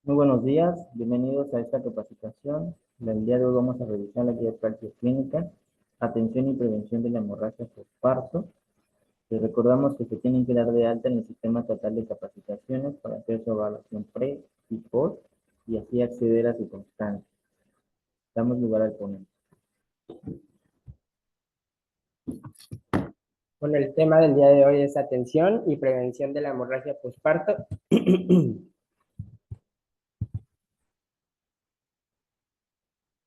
Muy buenos días, bienvenidos a esta capacitación. El día de hoy vamos a revisar la guía de práctica clínica, atención y prevención de la hemorragia postparto. Les recordamos que se tienen que dar de alta en el sistema estatal de capacitaciones para hacer su evaluación pre y post y así acceder a su constancia. Damos lugar al ponente. Bueno, el tema del día de hoy es atención y prevención de la hemorragia postparto.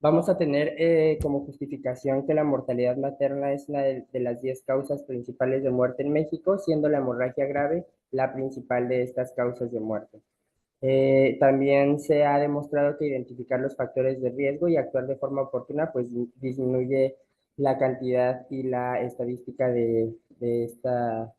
Vamos a tener como justificación que la mortalidad materna es una de las 10 causas principales de muerte en México, siendo la hemorragia grave la principal de estas causas de muerte. También se ha demostrado que identificar los factores de riesgo y actuar de forma oportuna, pues disminuye la cantidad y la estadística de esta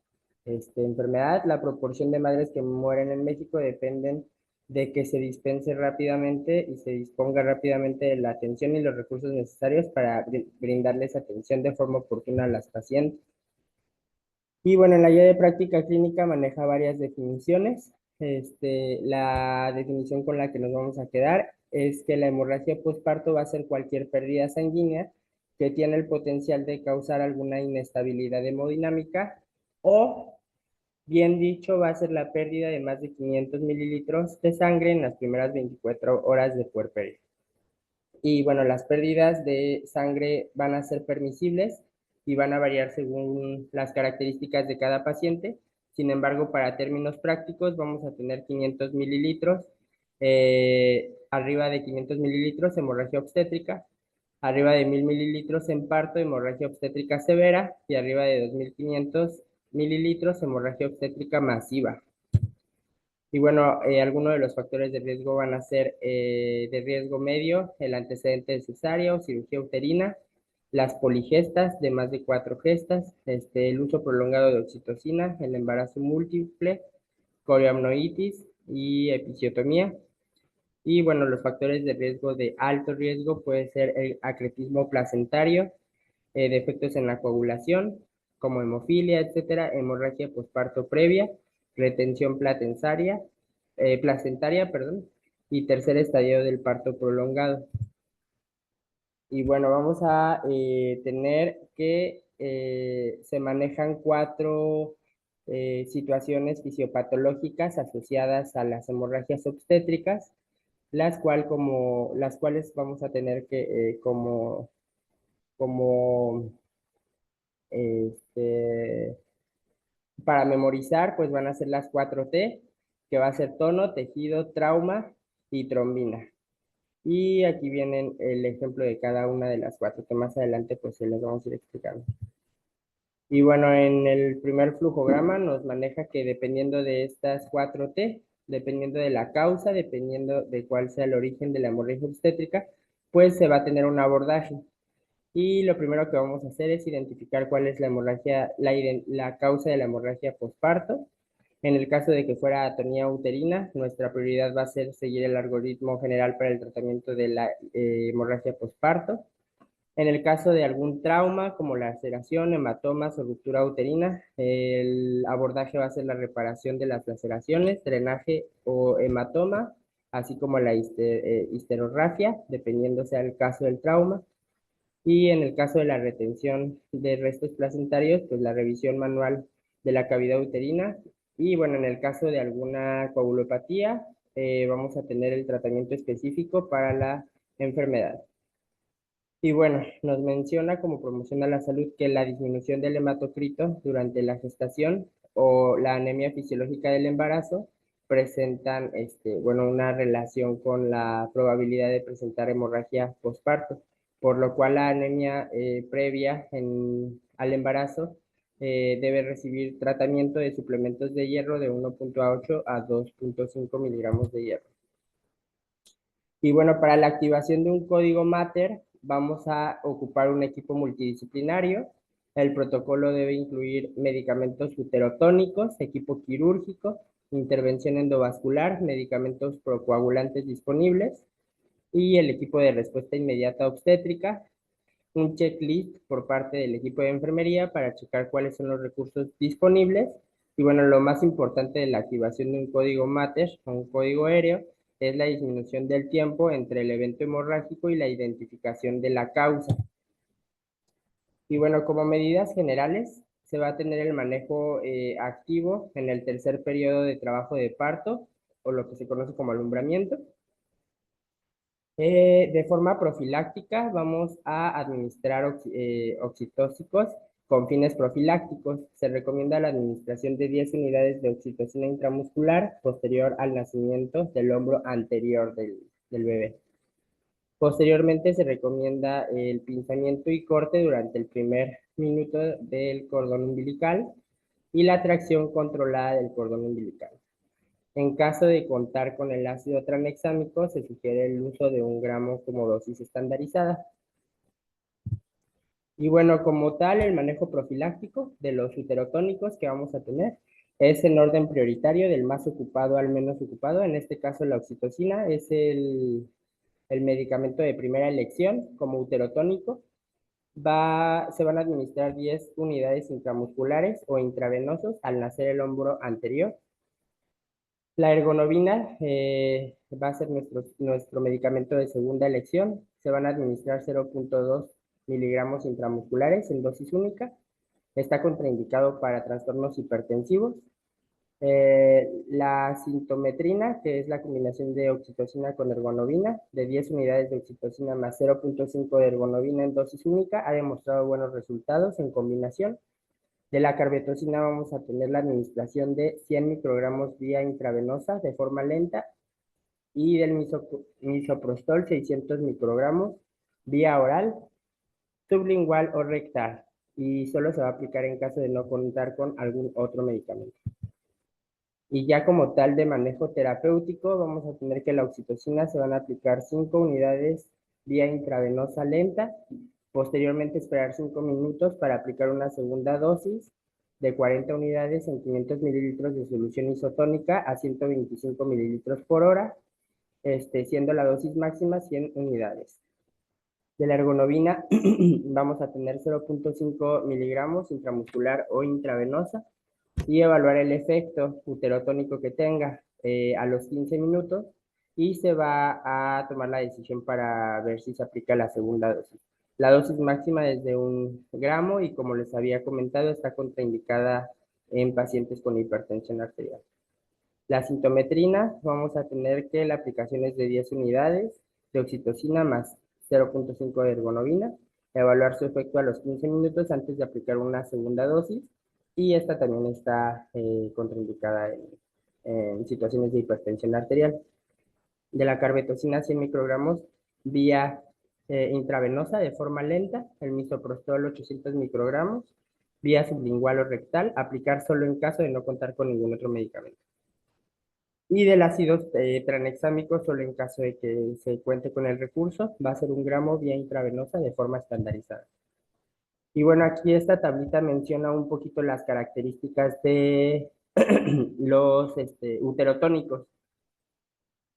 enfermedad. La proporción de madres que mueren en México dependen de que se dispense rápidamente y se disponga rápidamente de la atención y los recursos necesarios para brindarles atención de forma oportuna a las pacientes. Y bueno, en la guía de práctica clínica maneja varias definiciones. La definición con la que nos vamos a quedar es que la hemorragia postparto va a ser cualquier pérdida sanguínea que tiene el potencial de causar alguna inestabilidad hemodinámica o, bien dicho, va a ser la pérdida de más de 500 mililitros de sangre en las primeras 24 horas de puerperio. Y bueno, las pérdidas de sangre van a ser permisibles y van a variar según las características de cada paciente. Sin embargo, para términos prácticos, vamos a tener 500 mililitros, arriba de 500 mililitros, hemorragia obstétrica, arriba de 1000 mililitros en parto, hemorragia obstétrica severa, y arriba de 2500 mililitros, hemorragia obstétrica masiva. Y bueno, algunos de los factores de riesgo van a ser de riesgo medio, el antecedente de cesárea o cirugía uterina, las poligestas de más de 4 gestas, el uso prolongado de oxitocina, el embarazo múltiple, coriamnoitis y episiotomía. Y bueno, los factores de riesgo de alto riesgo puede ser el acretismo placentario, defectos en la coagulación, como hemofilia, etcétera, hemorragia posparto previa, retención placentaria, perdón, y tercer estadio del parto prolongado. Y bueno, vamos a tener que se manejan 4 situaciones fisiopatológicas asociadas a las hemorragias obstétricas, las cuales vamos a tener que como este, para memorizar, pues van a ser las 4T, que va a ser tono, tejido, trauma y trombina. Y aquí vienen el ejemplo de cada una de las 4, que más adelante pues se las vamos a ir explicando. Y bueno, en el primer flujograma nos maneja que dependiendo de estas 4T, dependiendo de la causa, dependiendo de cuál sea el origen de la hemorragia obstétrica, pues se va a tener un abordaje. Y lo primero que vamos a hacer es identificar cuál es la hemorragia, la causa de la hemorragia posparto. En el caso de que fuera atonía uterina, nuestra prioridad va a ser seguir el algoritmo general para el tratamiento de la hemorragia posparto. En el caso de algún trauma, como laceración, hematomas o ruptura uterina, el abordaje va a ser la reparación de las laceraciones, drenaje o hematoma, así como la histerorrafia, dependiendo sea el caso del trauma. Y en el caso de la retención de restos placentarios, pues la revisión manual de la cavidad uterina. Y bueno, en el caso de alguna coagulopatía, vamos a tener el tratamiento específico para la enfermedad. Y bueno, nos menciona como promoción a la salud que la disminución del hematocrito durante la gestación o la anemia fisiológica del embarazo presentan, bueno, una relación con la probabilidad de presentar hemorragia postparto, por lo cual la anemia previa al embarazo debe recibir tratamiento de suplementos de hierro de 1,8 a 2,5 miligramos de hierro. Y bueno, para la activación de un código Mater, vamos a ocupar un equipo multidisciplinario. El protocolo debe incluir medicamentos uterotónicos, equipo quirúrgico, intervención endovascular, medicamentos procoagulantes disponibles y el equipo de respuesta inmediata obstétrica, un checklist por parte del equipo de enfermería para checar cuáles son los recursos disponibles. Y bueno, lo más importante de la activación de un código Mater, un código aéreo, es la disminución del tiempo entre el evento hemorrágico y la identificación de la causa. Y bueno, como medidas generales, se va a tener el manejo activo en el tercer periodo de trabajo de parto, o lo que se conoce como alumbramiento. De forma profiláctica, vamos a administrar oxitóxicos con fines profilácticos. Se recomienda la administración de 10 unidades de oxitocina intramuscular posterior al nacimiento del hombro anterior del bebé. Posteriormente se recomienda el pinzamiento y corte durante el primer minuto del cordón umbilical y la tracción controlada del cordón umbilical. En caso de contar con el ácido tranexámico, se sugiere el uso de 1 gramo como dosis estandarizada. Y bueno, como tal, el manejo profiláctico de los uterotónicos que vamos a tener es en orden prioritario del más ocupado al menos ocupado. En este caso, la oxitocina es el medicamento de primera elección como uterotónico. Se van a administrar 10 unidades intramusculares o intravenosos al nacer el hombro anterior. La ergonovina va a ser nuestro medicamento de segunda elección. Se van a administrar 0.2 miligramos intramusculares en dosis única. Está contraindicado para trastornos hipertensivos. La sintometrina, que es la combinación de oxitocina con ergonovina, de 10 unidades de oxitocina más 0.5 de ergonovina en dosis única, ha demostrado buenos resultados en combinación. De la carbetocina vamos a tener la administración de 100 microgramos vía intravenosa de forma lenta y del misoprostol 600 microgramos vía oral, sublingual o rectal, y solo se va a aplicar en caso de no contar con algún otro medicamento. Y ya como tal de manejo terapéutico, vamos a tener que la oxitocina se van a aplicar 5 unidades vía intravenosa lenta, posteriormente esperar 5 minutos para aplicar una segunda dosis de 40 unidades en 500 mililitros de solución isotónica a 125 mililitros por hora, siendo la dosis máxima 100 unidades. De la ergonovina vamos a tener 0.5 miligramos intramuscular o intravenosa y evaluar el efecto uterotónico que tenga a los 15 minutos y se va a tomar la decisión para ver si se aplica la segunda dosis. La dosis máxima es de 1 gramo y como les había comentado está contraindicada en pacientes con hipertensión arterial. La sintometrina, vamos a tener que la aplicación es de 10 unidades de oxitocina más 0.5 de ergonovina, evaluar su efecto a los 15 minutos antes de aplicar una segunda dosis y esta también está contraindicada en situaciones de hipertensión arterial. De la carbetocina 100 microgramos vía intravenosa de forma lenta, el misoprostol 800 microgramos, vía sublingual o rectal, aplicar solo en caso de no contar con ningún otro medicamento. Y del ácido tranexámico, solo en caso de que se cuente con el recurso, va a ser 1 gramo vía intravenosa de forma estandarizada. Y bueno, aquí esta tablita menciona un poquito las características de los uterotónicos.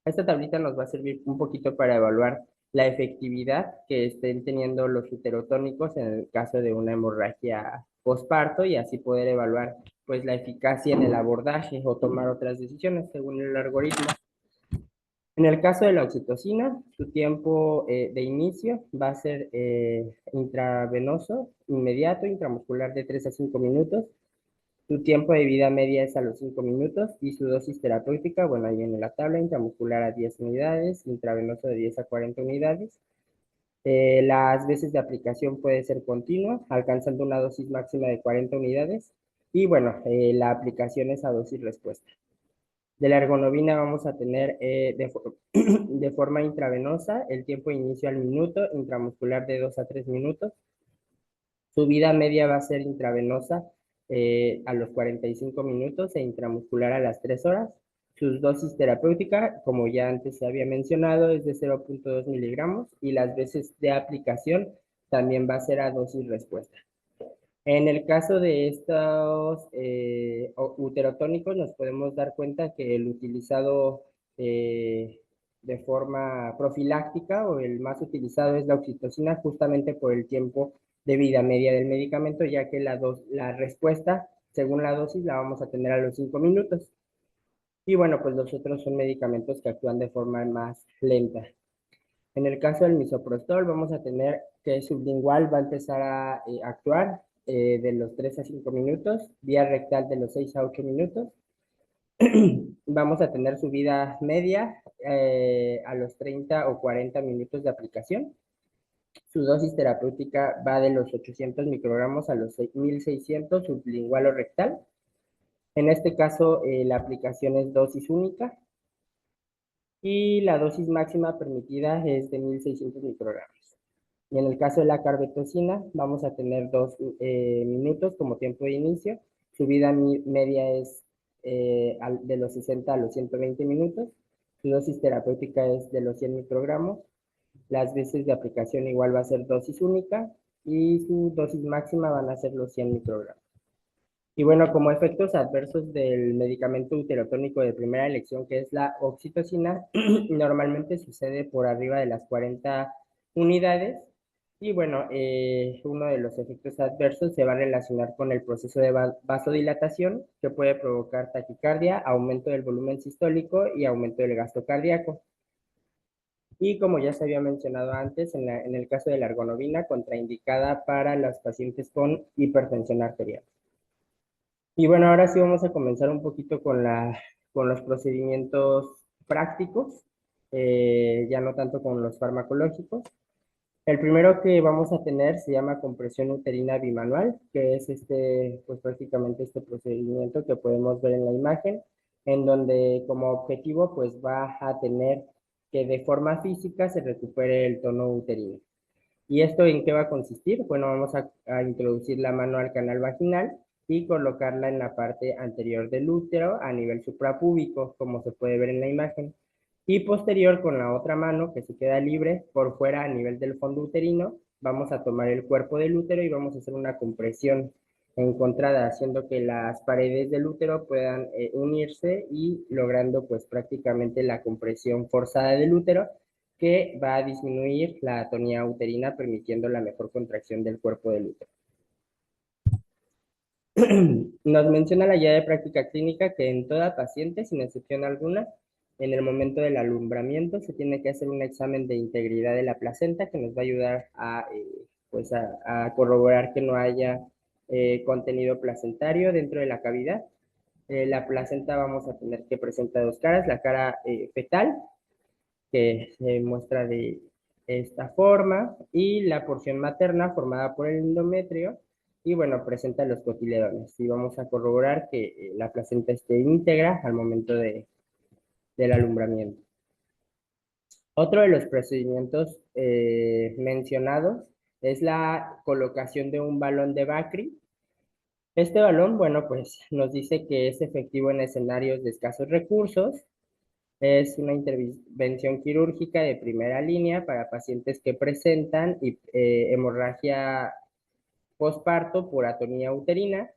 Esta tablita nos va a servir un poquito para evaluar la efectividad que estén teniendo los uterotónicos en el caso de una hemorragia posparto y así poder evaluar pues la eficacia en el abordaje o tomar otras decisiones según el algoritmo. En el caso de la oxitocina, su tiempo de inicio va a ser intravenoso, inmediato, intramuscular de 3 a 5 minutos. Su tiempo de vida media es a los 5 minutos y su dosis terapéutica, bueno, ahí viene la tabla, intramuscular a 10 unidades, intravenoso de 10 a 40 unidades. Las veces de aplicación puede ser continua, alcanzando una dosis máxima de 40 unidades. Y bueno, la aplicación es a dosis respuesta. De la ergonovina vamos a tener de forma intravenosa el tiempo de inicio al minuto, intramuscular de 2 a 3 minutos. Su vida media va a ser intravenosa a los 45 minutos e intramuscular a las 3 horas. Su dosis terapéutica, como ya antes se había mencionado, es de 0.2 miligramos y las veces de aplicación también va a ser a dosis respuesta. En el caso de estos uterotónicos nos podemos dar cuenta que el utilizado de forma profiláctica o el más utilizado es la oxitocina justamente por el tiempo de vida media del medicamento, ya que la respuesta según la dosis la vamos a tener a los 5 minutos. Y bueno, pues los otros son medicamentos que actúan de forma más lenta. En el caso del misoprostol, vamos a tener que sublingual va a empezar a actuar de los 3 a 5 minutos, vía rectal de los 6 a 8 minutos. Vamos a tener subida media a los 30 o 40 minutos de aplicación. Su dosis terapéutica va de los 800 microgramos a los 1600 sublingual o rectal. En este caso, la aplicación es dosis única y la dosis máxima permitida es de 1600 microgramos. Y en el caso de la carbetocina, vamos a tener 2 minutos como tiempo de inicio. Su vida media es de los 60 a los 120 minutos. Su dosis terapéutica es de los 100 microgramos. Las veces de aplicación igual va a ser dosis única y su dosis máxima van a ser los 100 microgramos. Y bueno, como efectos adversos del medicamento uterotónico de primera elección, que es la oxitocina, normalmente sucede por arriba de las 40 unidades. Y bueno, uno de los efectos adversos se va a relacionar con el proceso de vasodilatación, que puede provocar taquicardia, aumento del volumen sistólico y aumento del gasto cardíaco. Y como ya se había mencionado antes, en el caso de la ergonovina, contraindicada para los pacientes con hipertensión arterial. Y bueno, ahora sí vamos a comenzar un poquito con los procedimientos prácticos, ya no tanto con los farmacológicos. El primero que vamos a tener se llama compresión uterina bimanual, que es pues prácticamente este procedimiento que podemos ver en la imagen, en donde como objetivo pues va a tener que de forma física se recupere el tono uterino. ¿Y esto en qué va a consistir? Bueno, vamos a introducir la mano al canal vaginal y colocarla en la parte anterior del útero a nivel suprapúbico, como se puede ver en la imagen. Y posterior con la otra mano que se queda libre por fuera a nivel del fondo uterino, vamos a tomar el cuerpo del útero y vamos a hacer una compresión encontrada, haciendo que las paredes del útero puedan unirse y logrando pues prácticamente la compresión forzada del útero que va a disminuir la atonía uterina, permitiendo la mejor contracción del cuerpo del útero. Nos menciona la guía de práctica clínica que en toda paciente, sin excepción alguna, en el momento del alumbramiento se tiene que hacer un examen de integridad de la placenta que nos va a ayudar pues a corroborar que no haya contenido placentario dentro de la cavidad. La placenta vamos a tener que presentar dos caras, la cara fetal, que se muestra de esta forma, y la porción materna formada por el endometrio, y bueno, presenta los cotiledones. Y vamos a corroborar que la placenta esté íntegra al momento del alumbramiento. Otro de los procedimientos mencionados es la colocación de un balón de Bacri. Este balón, bueno, pues nos dice que es efectivo en escenarios de escasos recursos. Es una intervención quirúrgica de primera línea para pacientes que presentan hemorragia posparto por atonía uterina.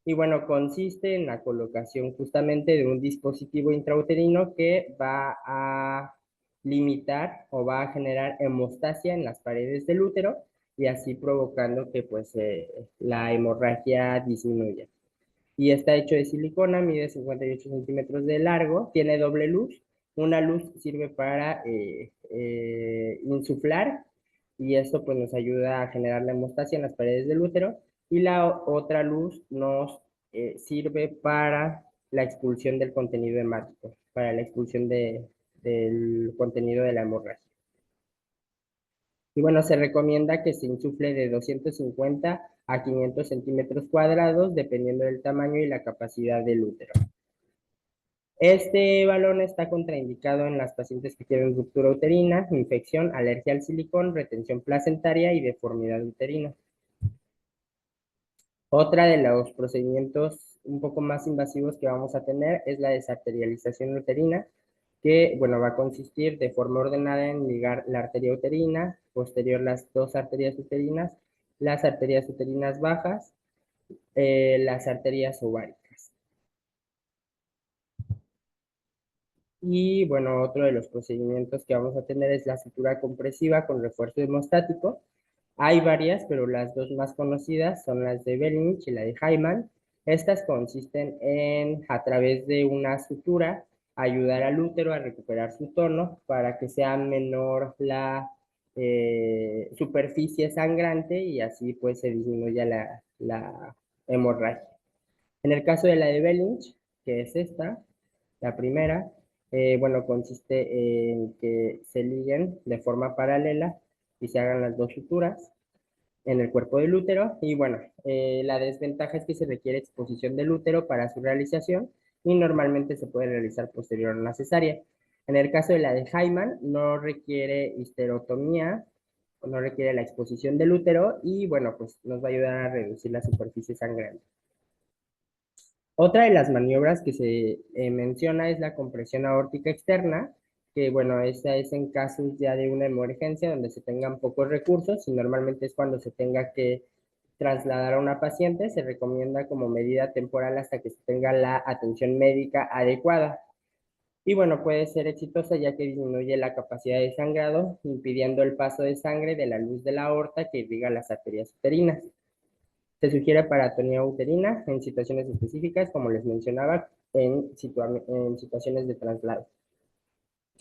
Y bueno, consiste en la colocación justamente de un dispositivo intrauterino que va a limitar o va a generar hemostasia en las paredes del útero y así provocando que pues la hemorragia disminuya. Y está hecho de silicona, mide 58 centímetros de largo, tiene doble luz. Una luz sirve para insuflar y eso pues nos ayuda a generar la hemostasia en las paredes del útero y la otra luz nos sirve para la expulsión del contenido hemático, para la expulsión del contenido de la hemorragia. Y bueno, se recomienda que se insufle de 250 a 500 centímetros cuadrados, dependiendo del tamaño y la capacidad del útero. Este balón está contraindicado en las pacientes que tienen ruptura uterina, infección, alergia al silicón, retención placentaria y deformidad uterina. Otra de los procedimientos un poco más invasivos que vamos a tener es la desarterialización uterina, que bueno, va a consistir de forma ordenada en ligar la arteria uterina, posterior las dos arterias uterinas, las arterias uterinas bajas, las arterias ováricas. Y bueno, otro de los procedimientos que vamos a tener es la sutura compresiva con refuerzo hemostático. Hay varias, pero las dos más conocidas son las de Bellinich y la de Hyman. Estas consisten en, a través de una sutura, ayudar al útero a recuperar su tono para que sea menor la superficie sangrante y así pues se disminuya la hemorragia. En el caso de la de Bellinge, que es esta, la primera, bueno, consiste en que se liguen de forma paralela y se hagan las dos suturas en el cuerpo del útero. Y bueno, la desventaja es que se requiere exposición del útero para su realización y normalmente se puede realizar posterior a una cesárea. En el caso de la de Hyman, no requiere histerotomía, no requiere la exposición del útero y bueno, pues nos va a ayudar a reducir la superficie sangrante. Otra de las maniobras que se menciona es la compresión aórtica externa, que bueno, esa es en casos ya de una emergencia donde se tengan pocos recursos y normalmente es cuando se tenga que trasladar a una paciente, se recomienda como medida temporal hasta que se tenga la atención médica adecuada. Y bueno, puede ser exitosa ya que disminuye la capacidad de sangrado, impidiendo el paso de sangre de la luz de la aorta que irriga las arterias uterinas. Se sugiere para atonía uterina en situaciones específicas, como les mencionaba, en situaciones de traslado.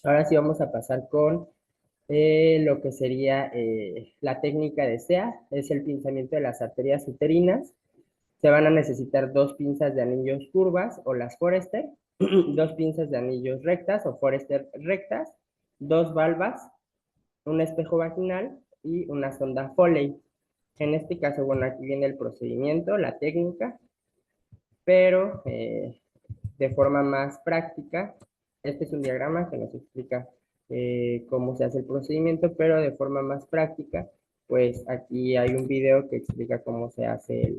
Ahora sí vamos a pasar con lo que sería la técnica de SEA, es el pinzamiento de las arterias uterinas. Se van a necesitar dos pinzas de anillos curvas o las Forester, dos pinzas de anillos rectas o Forester rectas, dos valvas, un espejo vaginal y una sonda Foley. En este caso, bueno, aquí viene el procedimiento, la técnica, pero de forma más práctica. Este es un diagrama que nos explica cómo se hace el procedimiento, pero de forma más práctica, pues aquí hay un video que explica cómo se hace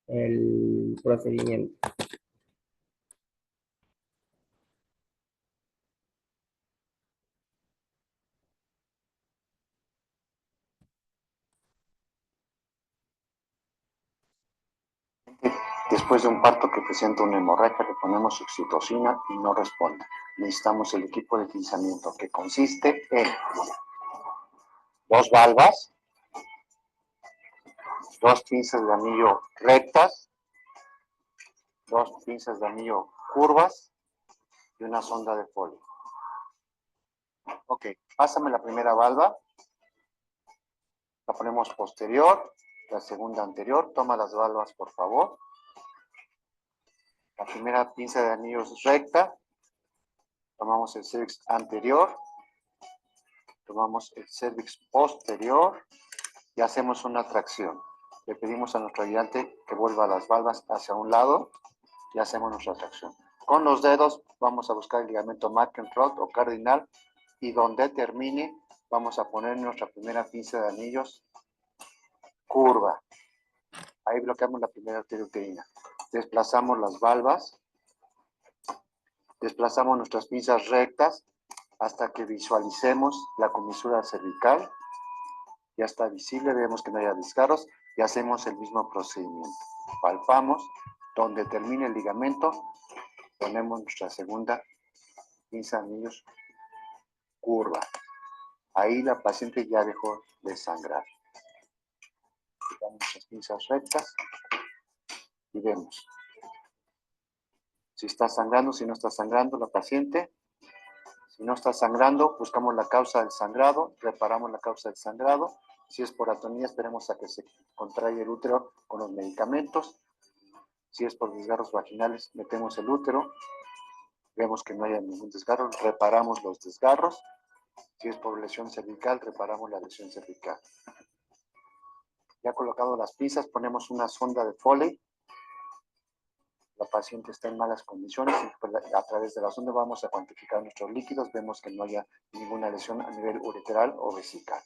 el procedimiento. Después de un parto que presenta una hemorragia, le ponemos oxitocina y no responde. Necesitamos el equipo de pinzamiento, que consiste en dos valvas, dos pinzas de anillo rectas, dos pinzas de anillo curvas y una sonda de Foley. Ok, pásame la primera valva, la ponemos posterior, la segunda anterior, toma las valvas por favor. La primera pinza de anillos recta, tomamos el cervix anterior, tomamos el cervix posterior y hacemos una tracción. Le pedimos a nuestro ayudante que vuelva las valvas hacia un lado y hacemos nuestra tracción. Con los dedos vamos a buscar el ligamento Markenrod o cardinal y donde termine vamos a poner nuestra primera pinza de anillos curva. Ahí bloqueamos la primera arteria uterina. Desplazamos las valvas, desplazamos nuestras pinzas rectas hasta que visualicemos la comisura cervical. Ya está visible, vemos que no haya desgarros y hacemos el mismo procedimiento. Palpamos, donde termine el ligamento, ponemos nuestra segunda pinza de anillos curva. Ahí la paciente ya dejó de sangrar. Quitamos nuestras pinzas rectas y vemos si está sangrando, si no está sangrando la paciente. Si no está sangrando, buscamos la causa del sangrado, reparamos la causa del sangrado. Si es por atonía, esperemos a que se contraiga el útero con los medicamentos. Si es por desgarros vaginales, metemos el útero. Vemos que no haya ningún desgarro, reparamos los desgarros. Si es por lesión cervical, reparamos la lesión cervical. Ya colocado las pinzas, ponemos una sonda de Foley. La paciente está en malas condiciones y a través de la sonda vamos a cuantificar nuestros líquidos. Vemos que no haya ninguna lesión a nivel ureteral o vesical.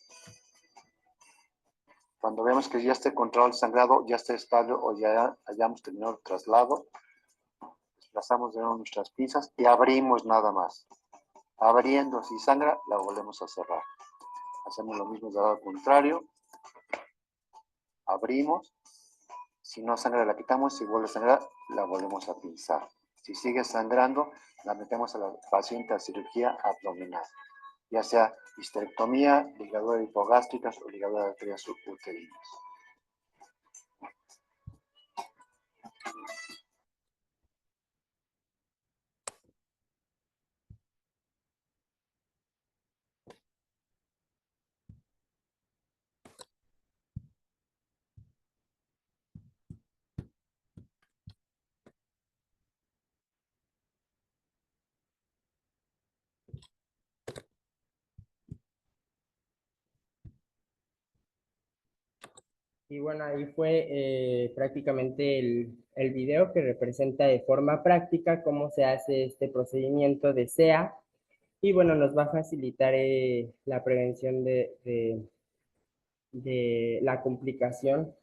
Cuando vemos que ya esté controlado el sangrado, ya esté estable o ya hayamos terminado el traslado, desplazamos de nuevo nuestras pinzas y abrimos nada más. Abriendo, si sangra, la volvemos a cerrar. Hacemos lo mismo del lado contrario. Abrimos. Si no sangra, la quitamos. Si vuelve a sangrar, la volvemos a pinzar. Si sigue sangrando, la metemos a la paciente a cirugía abdominal, ya sea histerectomía, ligadura de hipogástricas o ligadura de arterias subuterinas. Y bueno, ahí fue prácticamente el video que representa de forma práctica cómo se hace este procedimiento de SEA. Y bueno, nos va a facilitar la prevención de la complicación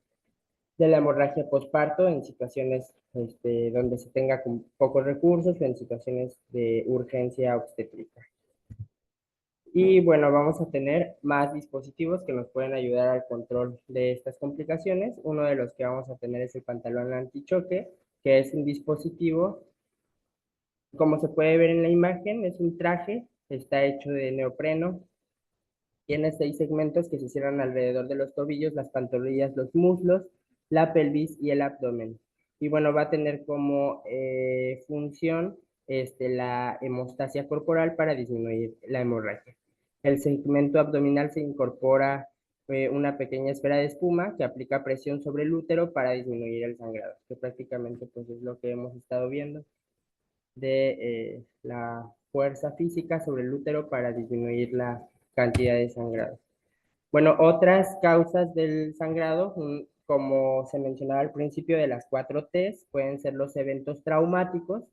de la hemorragia posparto en situaciones donde se tenga con pocos recursos o en situaciones de urgencia obstétrica. Y bueno, vamos a tener más dispositivos que nos pueden ayudar al control de estas complicaciones. Uno de los que vamos a tener es el pantalón antichoque, que es un dispositivo, como se puede ver en la imagen, es un traje, está hecho de neopreno, tiene 6 segmentos que se cierran alrededor de los tobillos, las pantorrillas, los muslos, la pelvis y el abdomen. Y bueno, va a tener como función la hemostasia corporal para disminuir la hemorragia. El segmento abdominal se incorpora una pequeña esfera de espuma que aplica presión sobre el útero para disminuir el sangrado, que prácticamente pues, es lo que hemos estado viendo de la fuerza física sobre el útero para disminuir la cantidad de sangrado. Bueno, otras causas del sangrado, como se mencionaba al principio de las 4 T's, pueden ser los eventos traumáticos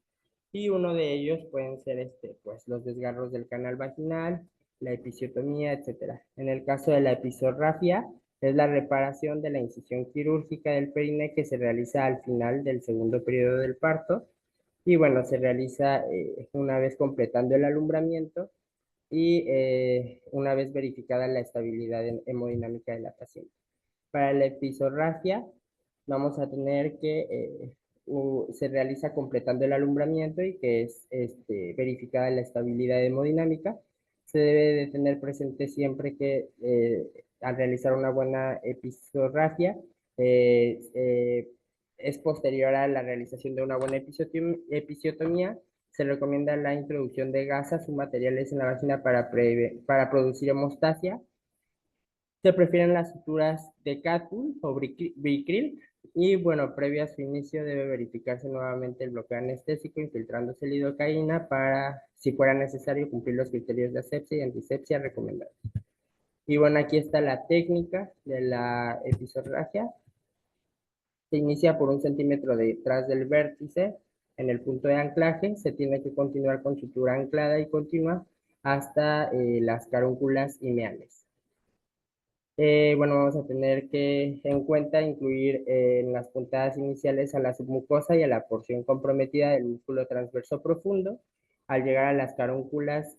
y uno de ellos pueden ser pues, los desgarros del canal vaginal, la episiotomía, etc. En el caso de la episorrafia, es la reparación de la incisión quirúrgica del perine que se realiza al final del segundo periodo del parto y bueno, se realiza una vez completando el alumbramiento y una vez verificada la estabilidad hemodinámica de la paciente. Para la episorragia, vamos a tener que se realiza completando el alumbramiento y que es verificada la estabilidad hemodinámica. Se debe de tener presente siempre que al realizar una buena episorragia, eh, eh, es posterior a la realización de una buena episiotomía. Se recomienda la introducción de gasas o materiales en la vagina para producir hemostasia. Se prefieren las suturas de Catul o Bricril y bueno, previo a su inicio debe verificarse nuevamente el bloqueo anestésico infiltrándose lidocaína para, si fuera necesario, cumplir los criterios de asepsia y antisepsia recomendados. Y bueno, aquí está la técnica de la episorragia. Se inicia por 1 centímetro detrás del vértice en el punto de anclaje. Se tiene que continuar con sutura anclada y continua hasta las carúnculas imeales. Bueno, vamos a tener que en cuenta incluir en las puntadas iniciales a la submucosa y a la porción comprometida del músculo transverso profundo. Al llegar a las carúnculas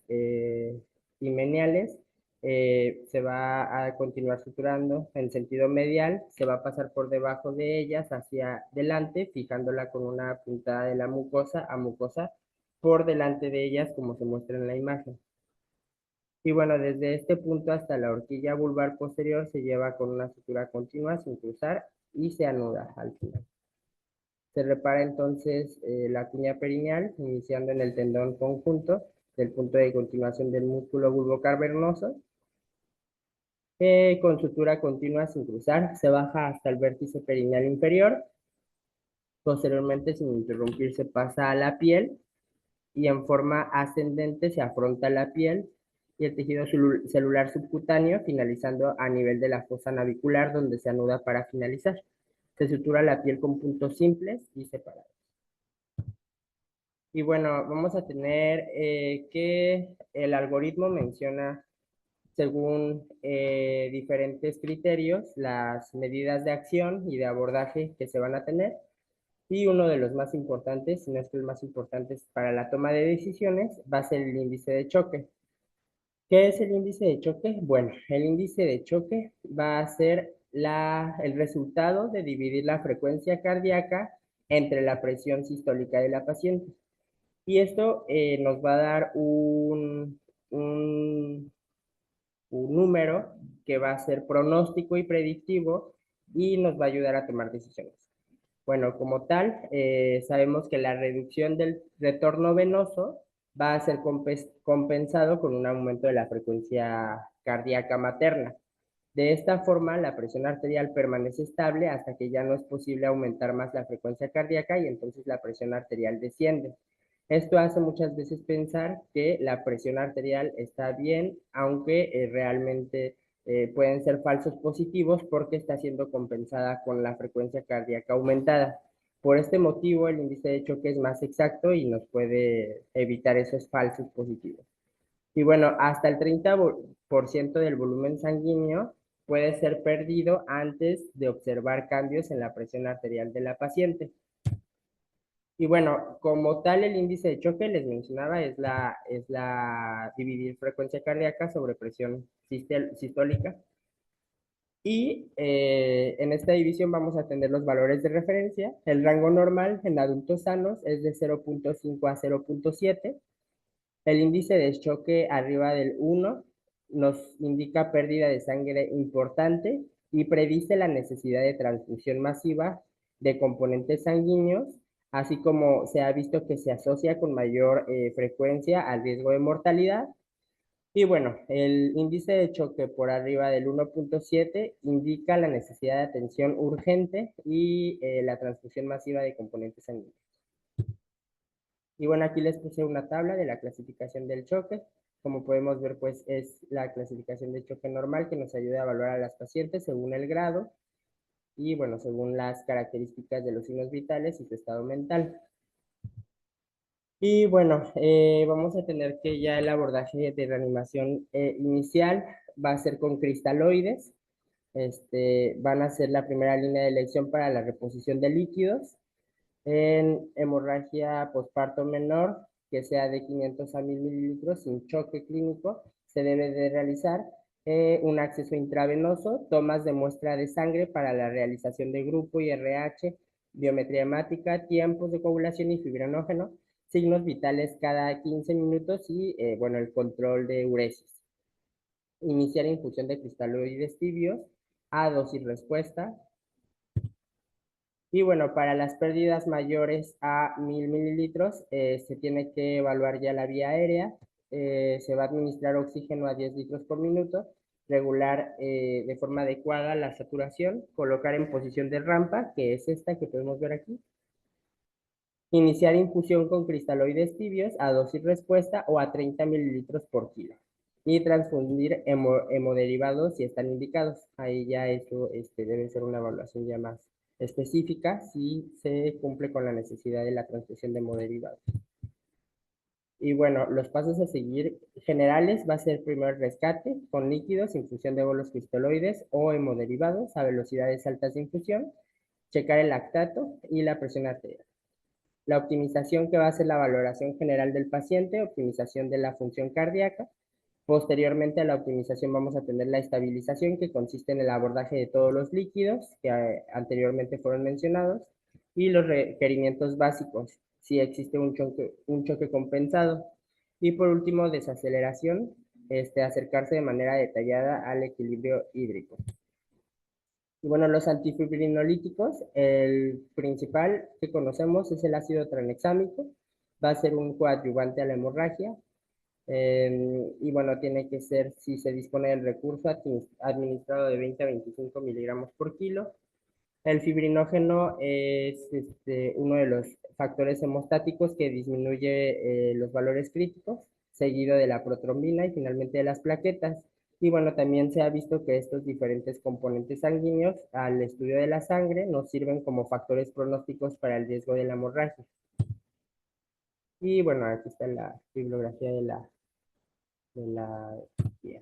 himeniales, se va a continuar suturando en sentido medial, se va a pasar por debajo de ellas hacia adelante, fijándola con una puntada de la mucosa a mucosa por delante de ellas, como se muestra en la imagen. Y bueno, desde este punto hasta la horquilla vulvar posterior se lleva con una sutura continua sin cruzar y se anuda al final. Se repara entonces la cuña perineal, iniciando en el tendón conjunto del punto de continuación del músculo bulbocavernoso. Con sutura continua sin cruzar, se baja hasta el vértice perineal inferior. Posteriormente, sin interrumpir, se pasa a la piel y en forma ascendente se afronta la piel y el tejido celular subcutáneo, finalizando a nivel de la fosa navicular, donde se anuda para finalizar. Se sutura la piel con puntos simples y separados. Y bueno, vamos a tener que el algoritmo menciona, según diferentes criterios, las medidas de acción y de abordaje que se van a tener. Y uno de los más importantes, si no es que el más importante para la toma de decisiones, va a ser el índice de choque. ¿Qué es el índice de choque? Bueno, el índice de choque va a ser el resultado de dividir la frecuencia cardíaca entre la presión sistólica de la paciente. Y esto nos va a dar un número que va a ser pronóstico y predictivo y nos va a ayudar a tomar decisiones. Bueno, como tal, sabemos que la reducción del retorno venoso va a ser compensado con un aumento de la frecuencia cardíaca materna. De esta forma, la presión arterial permanece estable hasta que ya no es posible aumentar más la frecuencia cardíaca y entonces la presión arterial desciende. Esto hace muchas veces pensar que la presión arterial está bien, aunque realmente pueden ser falsos positivos porque está siendo compensada con la frecuencia cardíaca aumentada. Por este motivo, el índice de choque es más exacto y nos puede evitar esos falsos positivos. Y bueno, hasta el 30% del volumen sanguíneo puede ser perdido antes de observar cambios en la presión arterial de la paciente. Y bueno, como tal, el índice de choque, les mencionaba, es la dividir frecuencia cardíaca sobre presión sistólica. Y en esta división vamos a tener los valores de referencia. El rango normal en adultos sanos es de 0.5 a 0.7. El índice de choque arriba del 1 nos indica pérdida de sangre importante y predice la necesidad de transfusión masiva de componentes sanguíneos, así como se ha visto que se asocia con mayor frecuencia al riesgo de mortalidad. Y bueno, el índice de choque por arriba del 1.7 indica la necesidad de atención urgente y la transfusión masiva de componentes sanguíneos. Y bueno, aquí les puse una tabla de la clasificación del choque. Como podemos ver, pues es la clasificación de choque normal que nos ayuda a evaluar a las pacientes según el grado y bueno, según las características de los signos vitales y su estado mental. Y bueno, vamos a tener que ya el abordaje de reanimación inicial va a ser con cristaloides. Van a ser la primera línea de elección para la reposición de líquidos. En hemorragia posparto menor, que sea de 500 a 1000 mililitros sin choque clínico, se debe de realizar un acceso intravenoso, tomas de muestra de sangre para la realización de grupo y RH, biometría hemática, tiempos de coagulación y fibrinógeno, signos vitales cada 15 minutos y, bueno, el control de uresis. Iniciar infusión de cristaloides tibios a dosis respuesta. Y bueno, para las pérdidas mayores a 1000 mililitros, se tiene que evaluar ya la vía aérea. Se va a administrar oxígeno a 10 litros por minuto, regular de forma adecuada la saturación, colocar en posición de rampa, que es esta que podemos ver aquí. Iniciar infusión con cristaloides tibios a dosis respuesta o a 30 mililitros por kilo. Y transfundir hemoderivados si están indicados. Ahí ya eso debe ser una evaluación ya más específica si se cumple con la necesidad de la transfusión de hemoderivados. Y bueno, los pasos a seguir generales va a ser primero el rescate con líquidos, infusión de bolos cristaloides o hemoderivados a velocidades altas de infusión, checar el lactato y la presión arterial. La optimización, que va a ser la valoración general del paciente, optimización de la función cardíaca. Posteriormente a la optimización vamos a tener la estabilización, que consiste en el abordaje de todos los líquidos que anteriormente fueron mencionados, y los requerimientos básicos, si existe un choque compensado. Y por último, desaceleración, acercarse de manera detallada al equilibrio hídrico. Y bueno, los antifibrinolíticos, el principal que conocemos es el ácido tranexámico, va a ser un coadyuvante a la hemorragia, y bueno, tiene que ser, si se dispone del recurso, administrado de 20 a 25 miligramos por kilo. El fibrinógeno es uno de los factores hemostáticos que disminuye los valores críticos, seguido de la protrombina y finalmente de las plaquetas. Y bueno, también se ha visto que estos diferentes componentes sanguíneos al estudio de la sangre nos sirven como factores pronósticos para el riesgo de la hemorragia. Y bueno, aquí está la bibliografía de la guía.